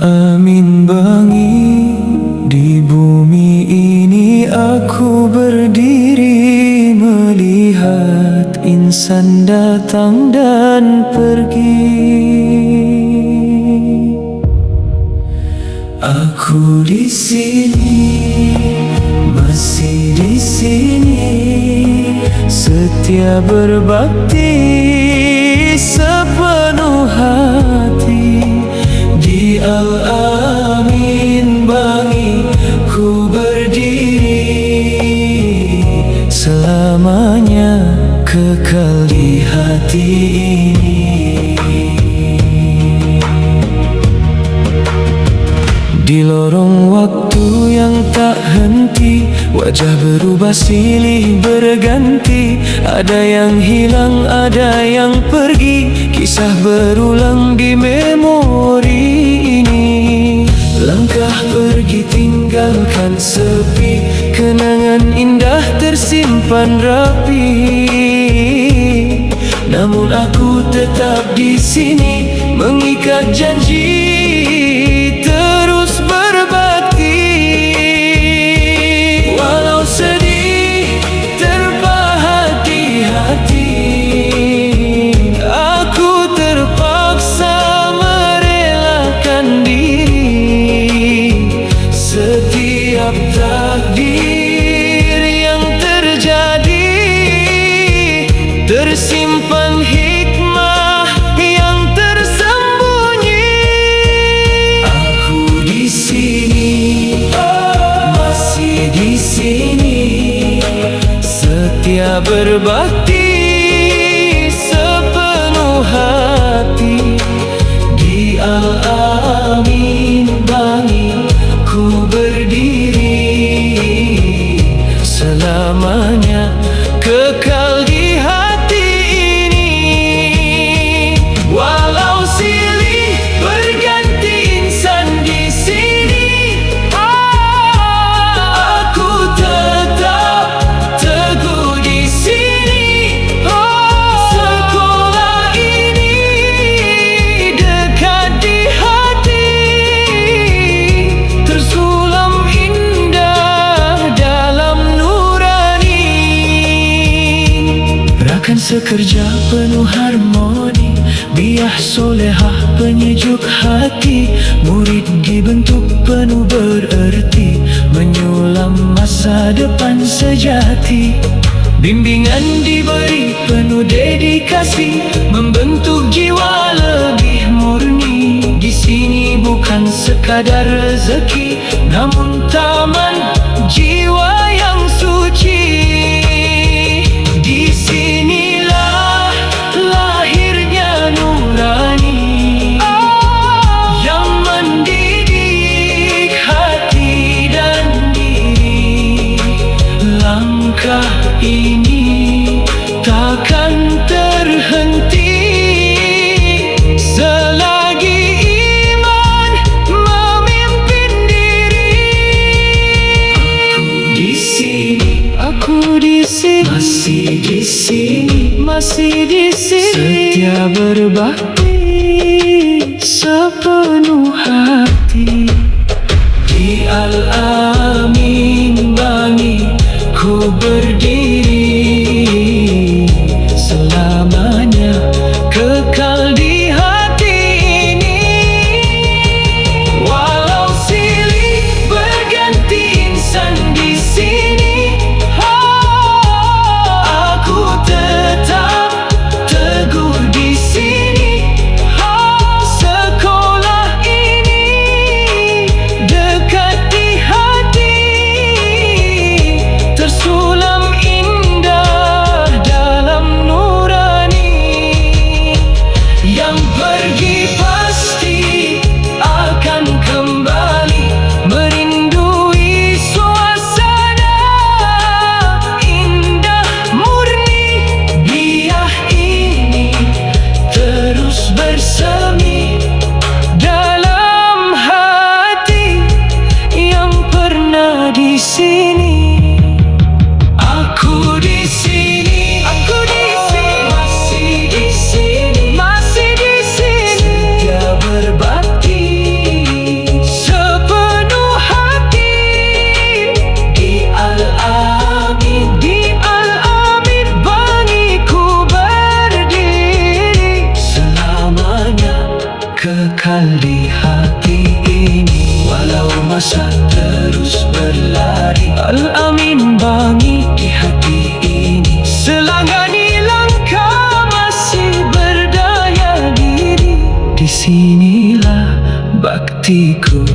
Al-Amin Bangi, di bumi ini aku berdiri melihat insan datang dan pergi. Aku di sini, masih di sini, setia berbakti sepenuh hati. Di Al-Amin Bangi ku berdiri, selamanya kekal di hati ini. Di lorong waktu yang tak henti, wajah berubah silih berganti. Ada yang hilang, ada yang pergi, kisah berulang di memori ini. Langkah pergi tinggalkan sepi, kenangan indah tersimpan rapi. Namun aku tetap di sini, mengikat janji terus berbakti. Walau sedih terpahat di hati, aku terpaksa merelakan diri. Setiap takdir yang terjadi tersimpan hikmah yang tersembunyi. Aku di sini, masih di sini, setia berbakti sepenuh hati. Di Al-Amin Bangi ku berdiri, selamanya kekal di hati ini. Walau silih berganti insan di sini, aku tetap teguh di sini. Sekolah ini dekat di hati, tersulam indah dalam nurani. Rakan sekerja penuh harmoni, biah solehah penyejuk hati. Murid dibentuk penuh bererti, menyulam masa depan sejati. Bimbingan diberi penuh dedikasi, membentuk jiwa lebih murni. Di sini bukan sekadar rezeki, namun taman jiwa yang suci. Di sinilah lahirnya nurani yang mendidik hati dan diri. Langkah ini takkan terhenti selagi iman memimpin diri. Aku di sini, masih di sini, masih di sini, setia berbakti sepenuh hati. Di Al-Amin Bangi ku berdiri, selamanya kekal di hati ini. Walau silih berganti insan di sini, aku tetap teguh di sini. Sekolah ini dekat di hati, tersulam indah dalam nurani. hatiku